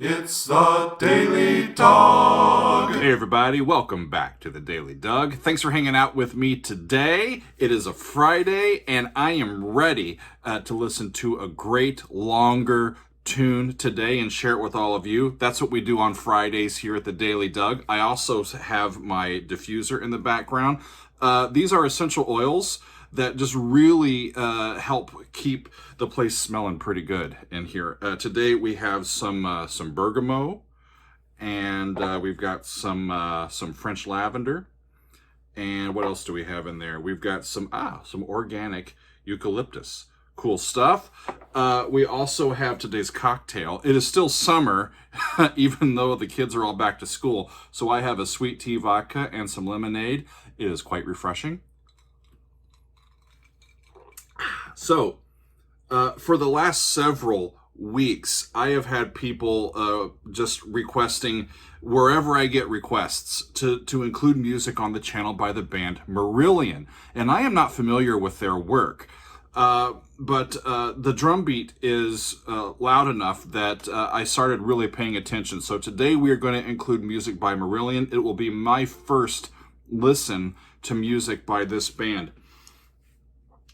It's the Daily Dog. Hey everybody, welcome back to the Daily Doug. Thanks for hanging out with me today. It is a Friday and I am ready to listen to a great longer tune today and share it with all of you. That's what we do on Fridays here at the Daily Doug. I also have my diffuser in the background. These are essential oils that just really help keep the place smelling pretty good in here. Today we have some bergamot, and we've got some French lavender, and what else do we have in there? We've got some organic eucalyptus. Cool stuff. We also have today's cocktail. It is still summer, even though the kids are all back to school. So I have a sweet tea vodka and some lemonade. It is quite refreshing. So, for the last several weeks, I have had people just requesting, wherever I get requests, to include music on the channel by the band Marillion. And I am not familiar with their work, but the drum beat is loud enough that I started really paying attention. So today we are going to include music by Marillion. It will be my first listen to music by this band.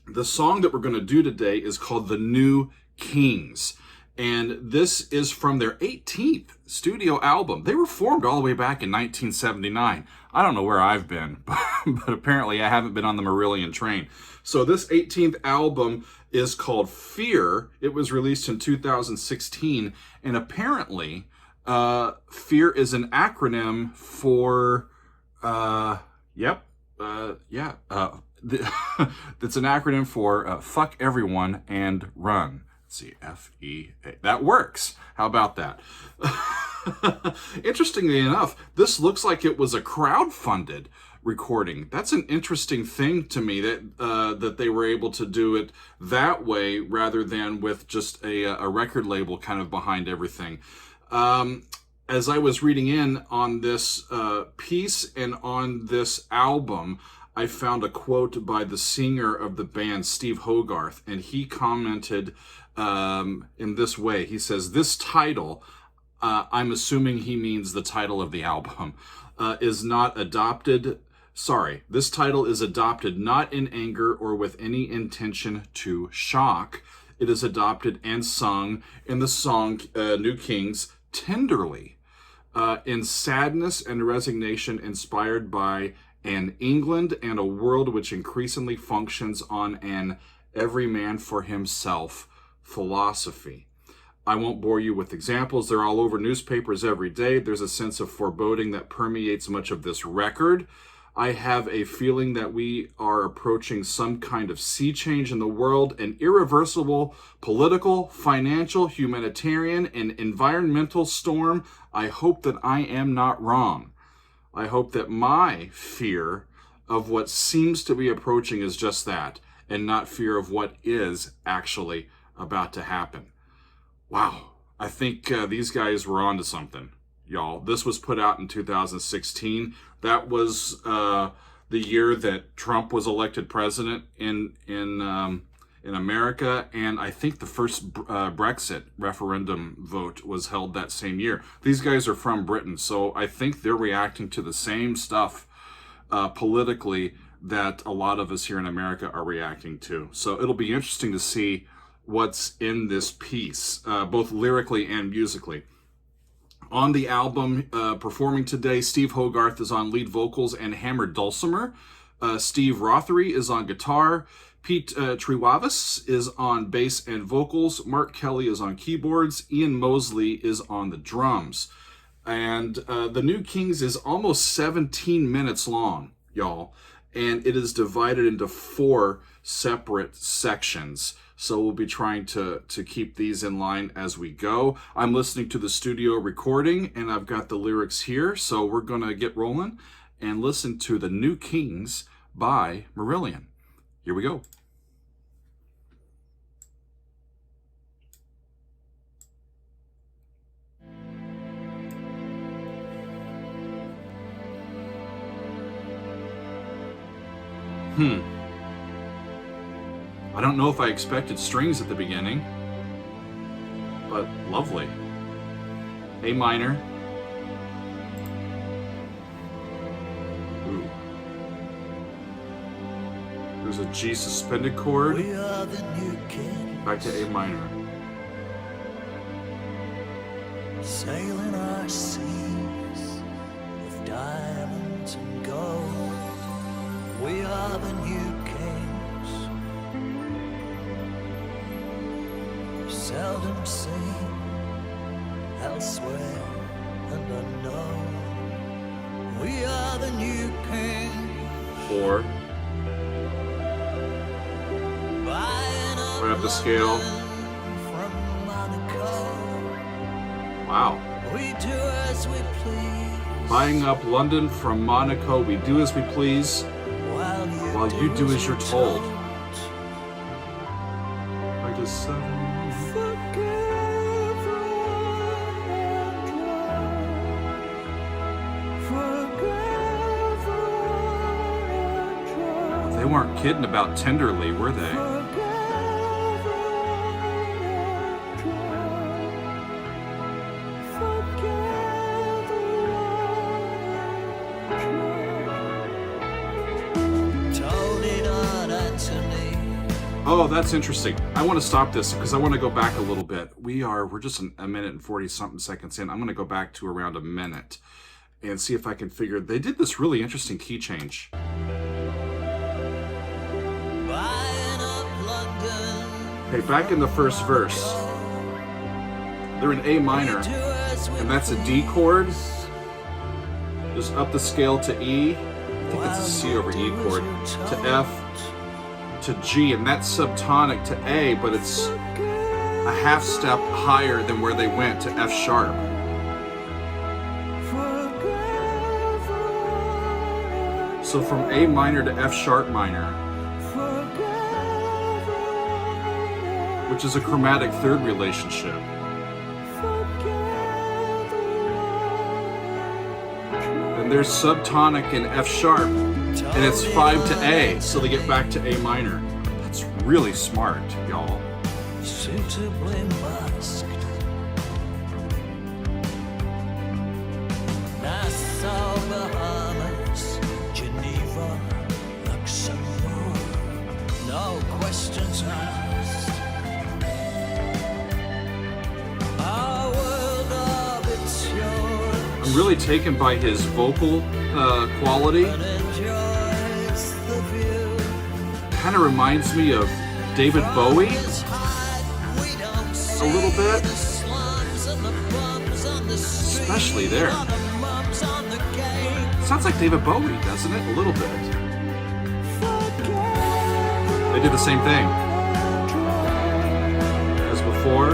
The song that we're going to do today is called The New Kings, and this is from their 18th studio album. They were formed all the way back in 1979. I don't know where I've been, but apparently I haven't been on the Marillion train. So this 18th album is called Fear. It was released in 2016, and apparently Fear is an acronym for, it's an acronym for fuck everyone and run. Let's see, F-E-A. That works. How about that? Interestingly enough, this looks like it was a crowd-funded recording. That's an interesting thing to me, that they were able to do it that way rather than with just a record label kind of behind everything. As I was reading in on this piece and on this album, I found a quote by the singer of the band, Steve Hogarth, and he commented in this way. He says, this title, I'm assuming he means the title of the album, is not adopted. Sorry, this title is adopted not in anger or with any intention to shock. It is adopted and sung in the song New Kings tenderly, in sadness and resignation, inspired by an England and a world which increasingly functions on an every man for himself philosophy. I won't bore you with examples. They're all over newspapers every day. There's a sense of foreboding that permeates much of this record. I have a feeling that we are approaching some kind of sea change in the world, an irreversible political, financial, humanitarian, and environmental storm. I hope that I am not wrong. I hope that my fear of what seems to be approaching is just that, and not fear of what is actually about to happen. Wow, I think these guys were onto something, y'all. This was put out in 2016. That was the year that Trump was elected president in America, and I think the first Brexit referendum vote was held that same year. These guys are from Britain, so I think they're reacting to the same stuff politically that a lot of us here in America are reacting to. So it'll be interesting to see what's in this piece, both lyrically and musically. On the album, performing today, Steve Hogarth is on lead vocals and hammered dulcimer. Steve Rothery is on guitar. Pete Trewavis is on bass and vocals. Mark Kelly is on keyboards. Ian Mosley is on the drums. And The New Kings is almost 17 minutes long, y'all. And it is divided into 4 separate sections. So we'll be trying to keep these in line as we go. I'm listening to the studio recording, and I've got the lyrics here. So we're going to get rolling and listen to The New Kings by Marillion. Here we go. I don't know if I expected strings at the beginning, but lovely. A minor. Ooh. There's a G suspended chord. We are the new kings, Back to A minor. sailing our seas with diamonds and gold. We are the new kings, seldom seen elsewhere and unknown. We are the new kings, 4. buying Right up the scale. from Monaco. Wow. We do as we please, Buying up London from Monaco, we do as we please, while you do as you're told. I just 7. They weren't kidding about Tenderly, were they? Oh, that's interesting. I want to stop this because I want to go back a little bit. We're just a minute and 40 something seconds in. I'm going to go back to around a minute and see if I can figure. They did this really interesting key change. Okay, back in the first verse, they're in A minor, and that's a D chord. Just up the scale to E. I think it's a C over E chord, to F, to G, and that's subtonic to A, but it's a half step higher than where they went to F sharp. So from A minor to F sharp minor, which is a chromatic third relationship. And there's subtonic in F sharp, and it's 5 to A, so they get back to A minor. That's really smart, y'all. Suitably masked, Nassau, Bahamas, Geneva, Luxembourg, no questions asked. Our world orbits yours, I'm really taken by his vocal quality. and enjoys the view. Kind of reminds me of David Bowie We don't a little bit, the slums and the bums on the street, especially there. or the mums on the game. Sounds like David Bowie, doesn't it? A little bit. They did the same thing as before.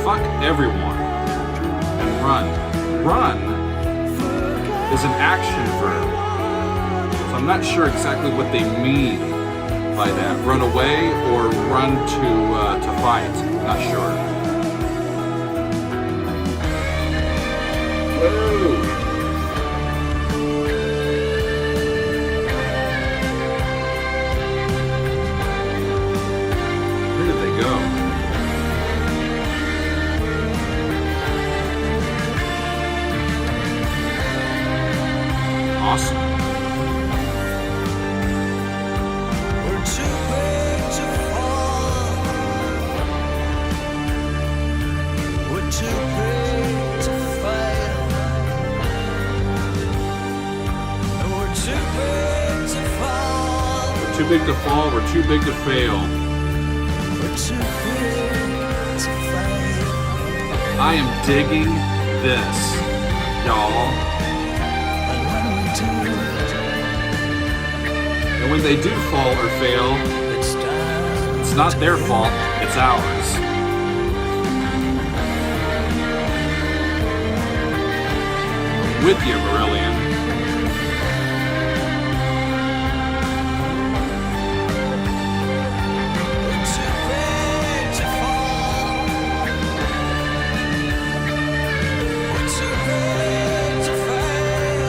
Fuck everyone and run. Run is an action verb. So I'm not sure exactly what they mean by that. Run away or run to fight. Not sure. Whoa. Where did they go? Awesome. We're too big to fall. We're too big to fail. We're too big to fall. We're too big to fall, we're too big to fail. We're too big to fail. I am digging this, y'all. And when we do, And when they do fall or fail, it's time. it's not their fault, it's ours. With you, Marillion. We're too big to fall. We're too big to fail.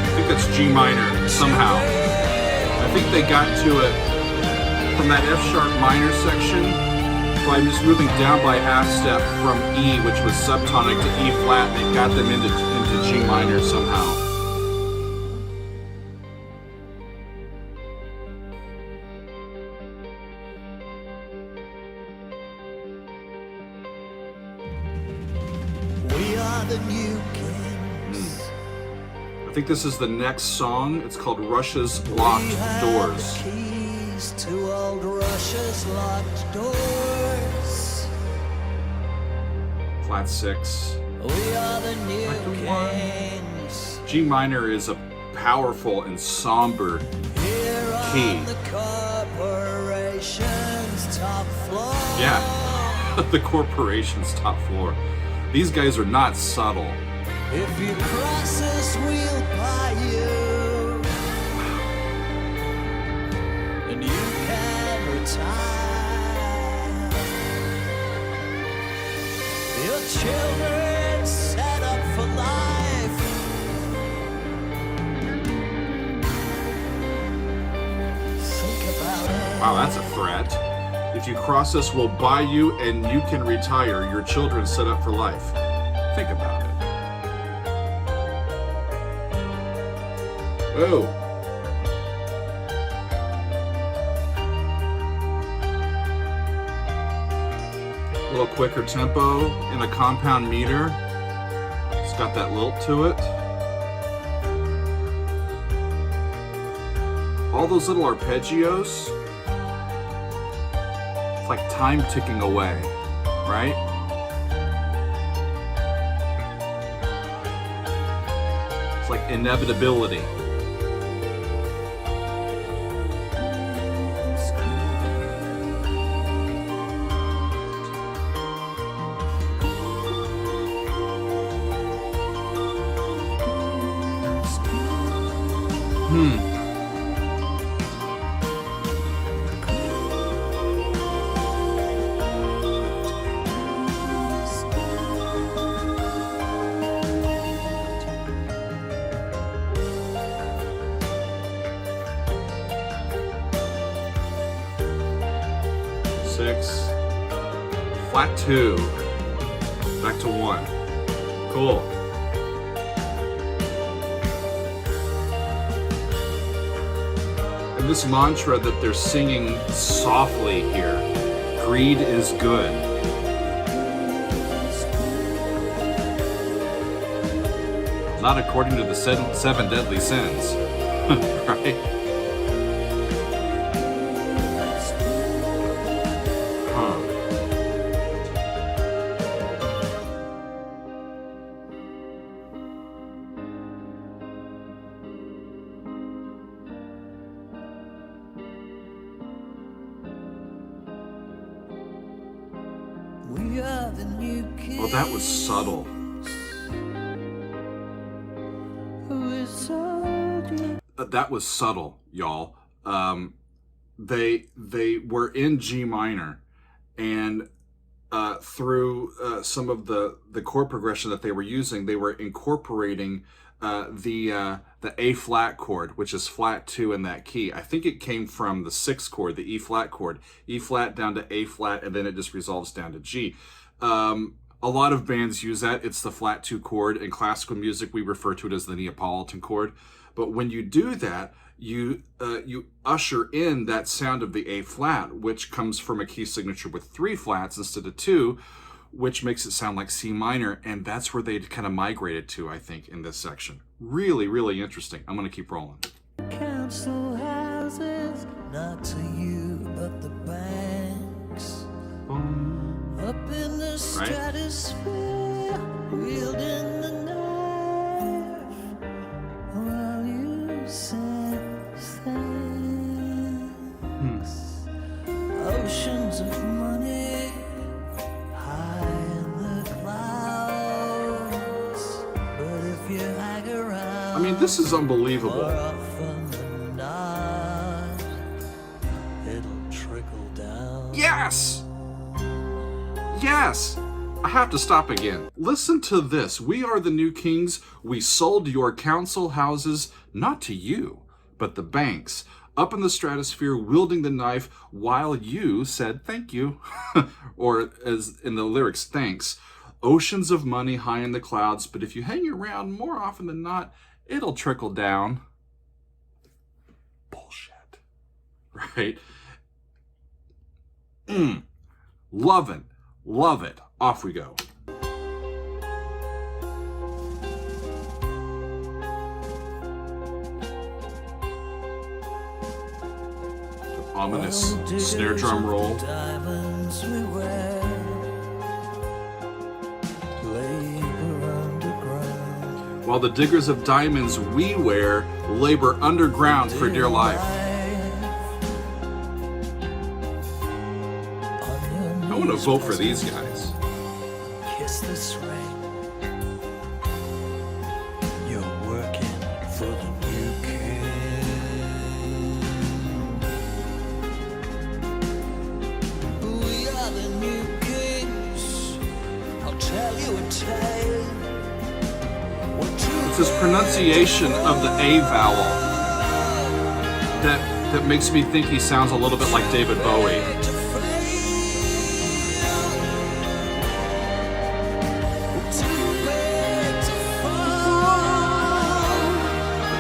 I think that's G minor, somehow. I think they got to it from that F sharp minor section, by just moving down by half step from E, which was subtonic, to E flat. They got them into G minor somehow. We are the new kings. I think this is the next song. It's called Russia's Locked We have Doors. the keys to old Russia's locked doors. Flat 6. We are the new Like the one. kings. G minor is a powerful and somber Here key. on the corporation's top floor. Yeah, the corporation's top floor. These guys are not subtle. If you cross us, we'll buy you. And you can retire. Your children set up for life. Think about it. Wow, that's a threat. If you cross us, we'll buy you and you can retire. Your children set up for life. Think about it. Oh. A little quicker tempo in a compound meter. It's got that lilt to it. All those little arpeggios. It's like time ticking away, right? It's like inevitability. Six. Flat 2. Back to 1. Cool. And this mantra that they're singing softly here, greed is good. Not according to the seven deadly sins, right? We are the new kings. Well, that was subtle. That was subtle, y'all. They were in G minor, and through some of the chord progression that they were using, they were incorporating the A flat chord, which is flat 2 in that key. I think it came from the 6th chord, the E flat chord, E flat down to A flat, and then it just resolves down to G. A lot of bands use that. It's the flat 2 chord. In classical music, we refer to it as the Neapolitan chord. But when you do that, you usher in that sound of the A flat, which comes from a key signature with 3 flats instead of 2, which makes it sound like C minor, and that's where they kind of migrated to, I think, in this section. Really, really interesting. I'm going to keep rolling. Council houses, not to you, but the banks. Up in the stratosphere, wielding the knife, while you send thanks. Oceans of money, high in the clouds. But if you hang around, I mean, this is unbelievable. more often than not, it'll trickle down. Yes! Yes! I have to stop again. Listen to this. We are the new kings. We sold your council houses, not to you, but the banks. up in the stratosphere wielding the knife while you said thank you. Or as in the lyrics, thanks. Oceans of money high in the clouds, but if you hang around more often than not, it'll trickle down. Bullshit. Right? Love it. Love it. Off we go. Ominous snare drum roll. Diamonds we wear, labor underground. While the diggers of diamonds we wear labor underground for dear life. I want to vote for these guys. Kiss this ring. You're working for the new king. We are the new kings. I'll tell you a tale. It's this pronunciation of the A vowel that makes me think he sounds a little bit like David Bowie.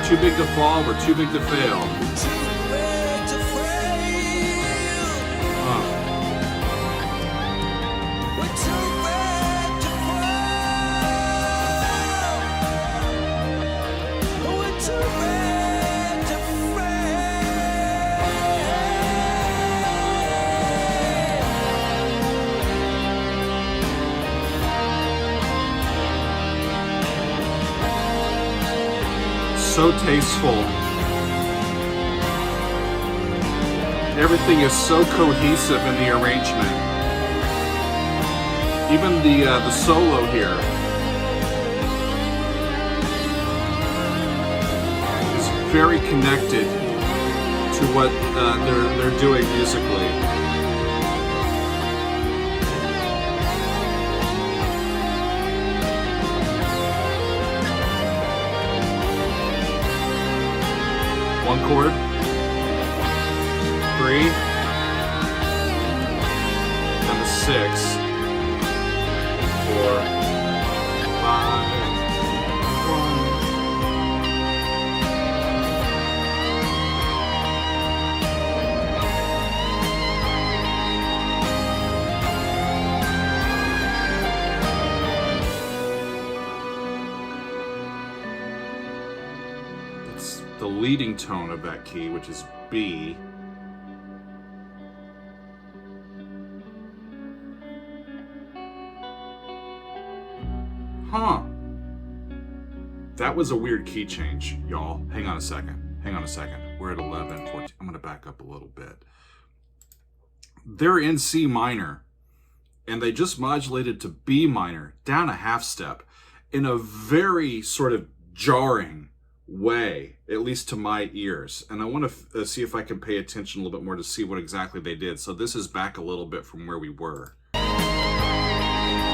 Too big to fall, we're too big to fail. So tasteful. Everything is so cohesive in the arrangement. Even the solo here is very connected to what they're doing musically. One chord, 3, then the 6, 4, 5, 1. That's the leading tone of that key, which is B. Huh. That was a weird key change, y'all. Hang on a second. We're at 11, 14. I'm going to back up a little bit. They're in C minor, and they just modulated to B minor, down a half step, in a very sort of jarring way, at least to my ears. And I want to see if I can pay attention a little bit more to see what exactly they did. So this is back a little bit from where we were.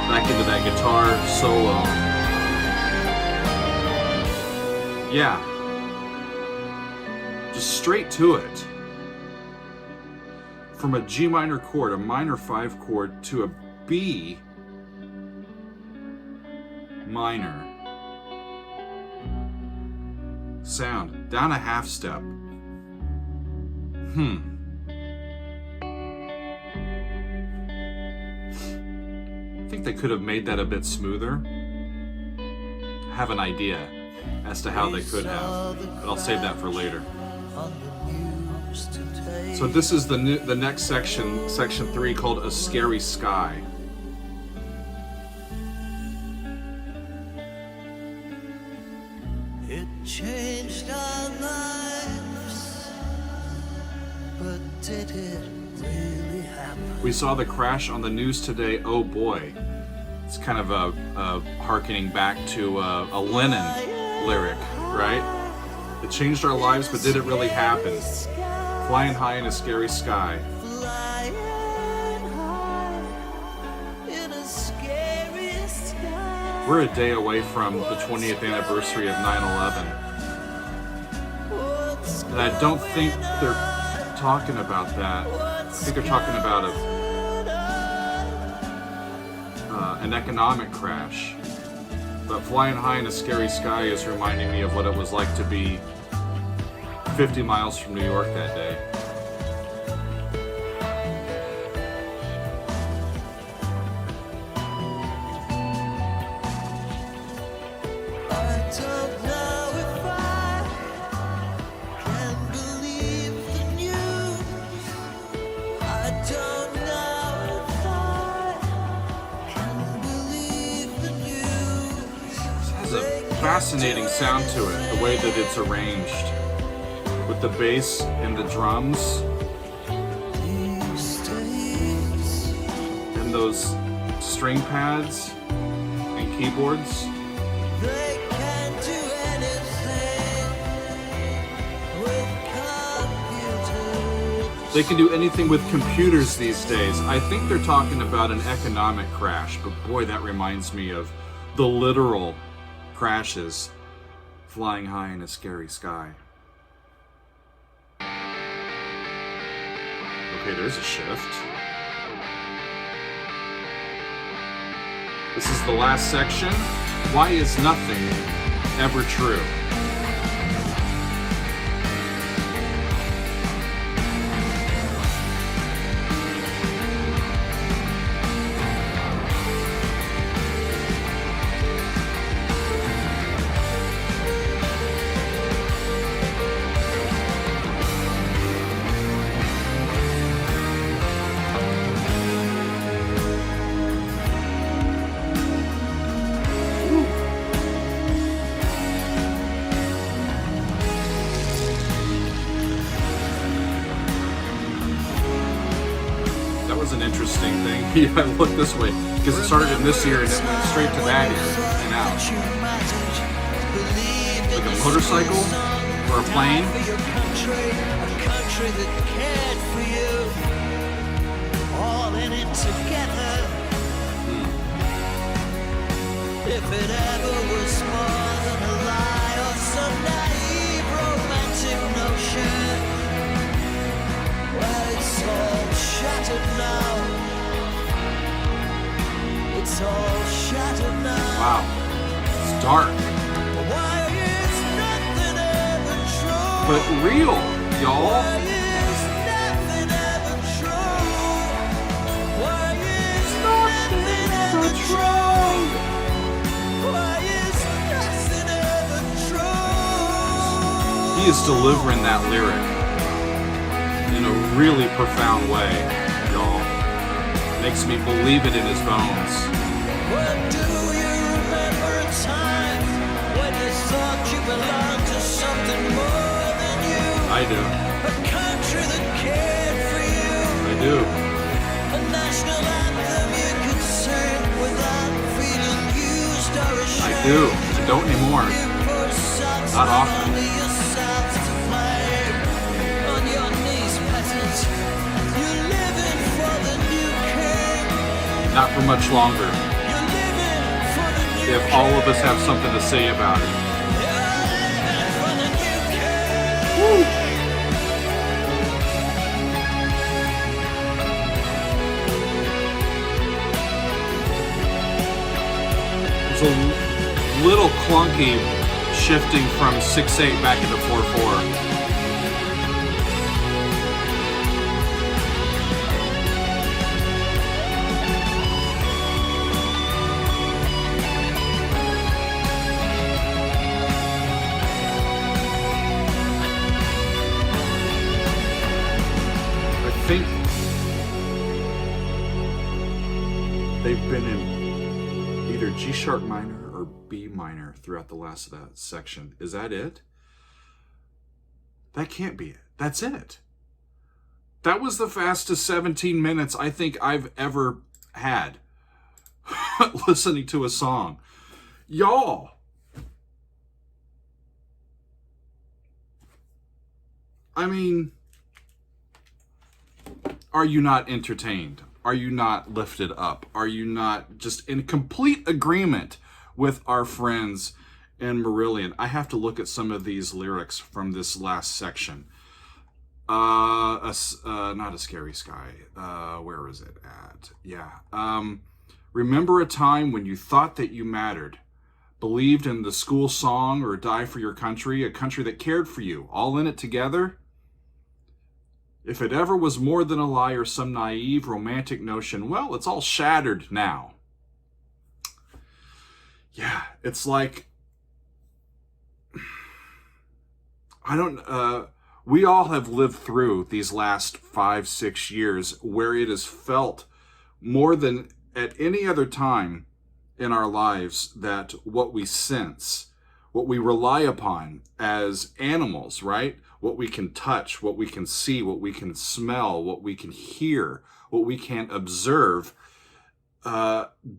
Back into that guitar solo. Yeah. Just straight to it. From a G minor chord, a minor 5 chord, to a B minor sound, down a half step. I think they could have made that a bit smoother. I have an idea as to how they could have, but I'll save that for later. So this is the next section, section 3, called A Scary Sky. It changed our lives, but did it really happen? We saw the crash on the news today. Oh boy. It's kind of a hearkening back to a Lennon lyric, right? It changed our lives, but did it really happen? Flying high in a scary sky. Flying high in a scary sky. We're a day away from the 20th anniversary of 9/11. And I don't think they're talking about that. I think they're talking about an economic crash. But Flying High in a Scary Sky is reminding me of what it was like to be 50 miles from New York that day. Fascinating sound to it, the way that it's arranged with the bass and the drums and those string pads and keyboards. They can't do anything with computers. They can do anything with computers these days. I think they're talking about an economic crash, but boy, that reminds me of the literal crashes flying high in a scary sky. Okay, there's a shift. This is the last section. Why is nothing ever true? An interesting thing. Yeah, look this way because it started in this ear and it went straight to that ear and out. Like a motorcycle or a plane. A country that cared for you, all in it together. If it ever was more than a lie or some naive romantic notion, well, it's all shattered now. It's all shattered now. Wow, it's dark. Why is nothing ever true? But real, y'all. Why is nothing ever true? Why is nothing ever true? Why is nothing ever true? He is delivering that lyric in a really profound way, y'all. Makes me believe it in his bones. Well, do you remember a time when you thought you belonged to something more than you? I do. A country that cared for you. I do. A national anthem you could sing without feeling used or ashamed. I do. I don't anymore. You put socks Not on often. under yourselves to play. On your knees, peasant. You're living for the new king. Not for much longer. You're living for the new If all of us have something to say about it. You're living for the new king. It's a little clunky shifting from 6/8 back into 4/4. I think they've been in either G sharp minor or B minor throughout the last of that section. Is that it? That can't be it. That's it. That was the fastest 17 minutes I think I've ever had listening to a song. Y'all. I mean, are you not entertained? Are you not lifted up? Are you not just in complete agreement with our friends and Marillion. I have to look at some of these lyrics from this last section. Not a scary sky. Where is it at? Yeah. Remember a time when you thought that you mattered, believed in the school song or die for your country, a country that cared for you, all in it together? If it ever was more than a lie or some naive romantic notion, well, it's all shattered now. Yeah, it's like, we all have lived through these last 5-6 years where it has felt more than at any other time in our lives that what we sense, what we rely upon as animals, right? What we can touch, what we can see, what we can smell, what we can hear, what we can observe,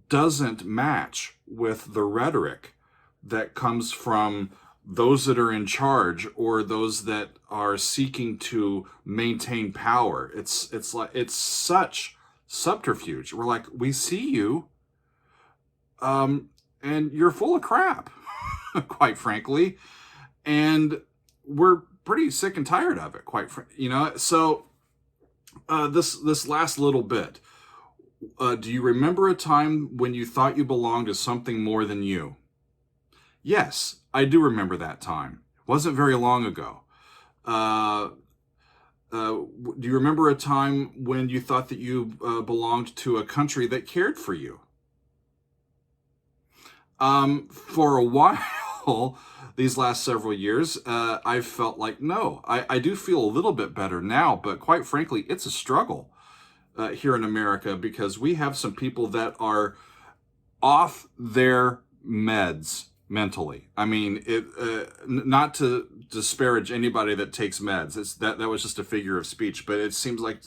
doesn't match with the rhetoric that comes from those that are in charge or those that are seeking to maintain power. It's like, it's such subterfuge. We're like, we see you, and you're full of crap, quite frankly, and we're pretty sick and tired of it, So this last little bit, do you remember a time when you thought you belonged to something more than you? Yes, I do remember that time. It wasn't very long ago. Do you remember a time when you thought that you belonged to a country that cared for you? For a while, these last several years, I've felt like, no, I do feel a little bit better now, but quite frankly, it's a struggle here in America because we have some people that are off their meds mentally. I mean, not to disparage anybody that takes meds. That was just a figure of speech, but it seems like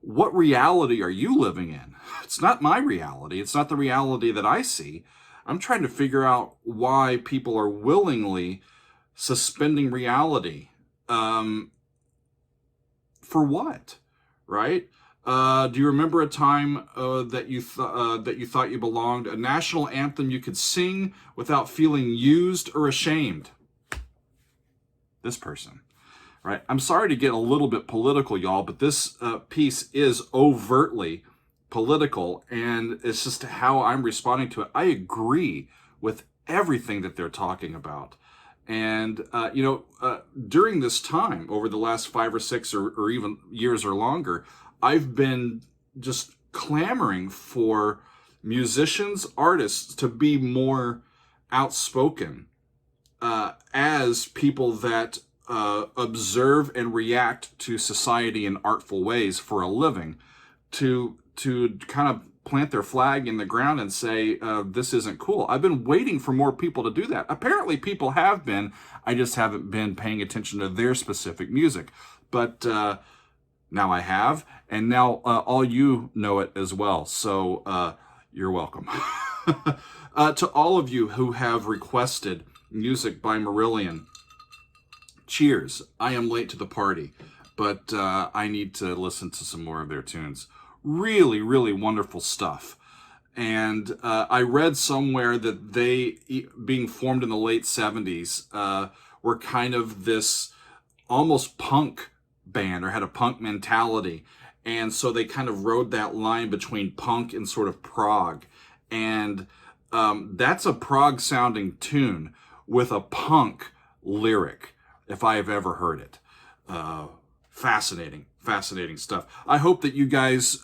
what reality are you living in? It's not my reality. It's not the reality that I see. I'm trying to figure out why people are willingly suspending reality. For what? Right? Do you remember a time that you thought you belonged? A national anthem you could sing without feeling used or ashamed? This person, right? I'm sorry to get a little bit political, y'all, but this piece is overtly political, and it's just how I'm responding to it. I agree with everything that they're talking about. And, during this time, over the last 5 or 6 or even years or longer, I've been just clamoring for musicians, artists to be more outspoken as people that observe and react to society in artful ways for a living, to kind of plant their flag in the ground and say, this isn't cool. I've been waiting for more people to do that. Apparently people have been. I just haven't been paying attention to their specific music. But now I have, and now all you know it as well. So you're welcome. To all of you who have requested music by Marillion, cheers. I am late to the party, but I need to listen to some more of their tunes. Really, really wonderful stuff. And I read somewhere that they, being formed in the late 70s, were kind of this almost punk band, or had a punk mentality. And so they kind of rode that line between punk and sort of prog. And that's a prog sounding tune with a punk lyric, if I have ever heard it. Fascinating stuff. I hope that you guys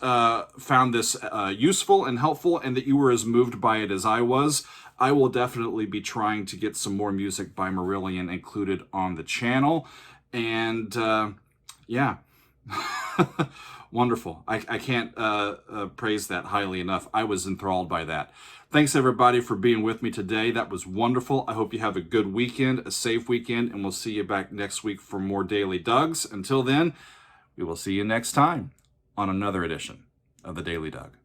found this useful and helpful, and that you were as moved by it as I was. I will definitely be trying to get some more music by Marillion included on the channel. And yeah, wonderful. I can't praise that highly enough. I was enthralled by that. Thanks everybody for being with me today. That was wonderful. I hope you have a good weekend, a safe weekend, and we'll see you back next week for more Daily Dougs. Until then, we will see you next time on another edition of the Daily Doug.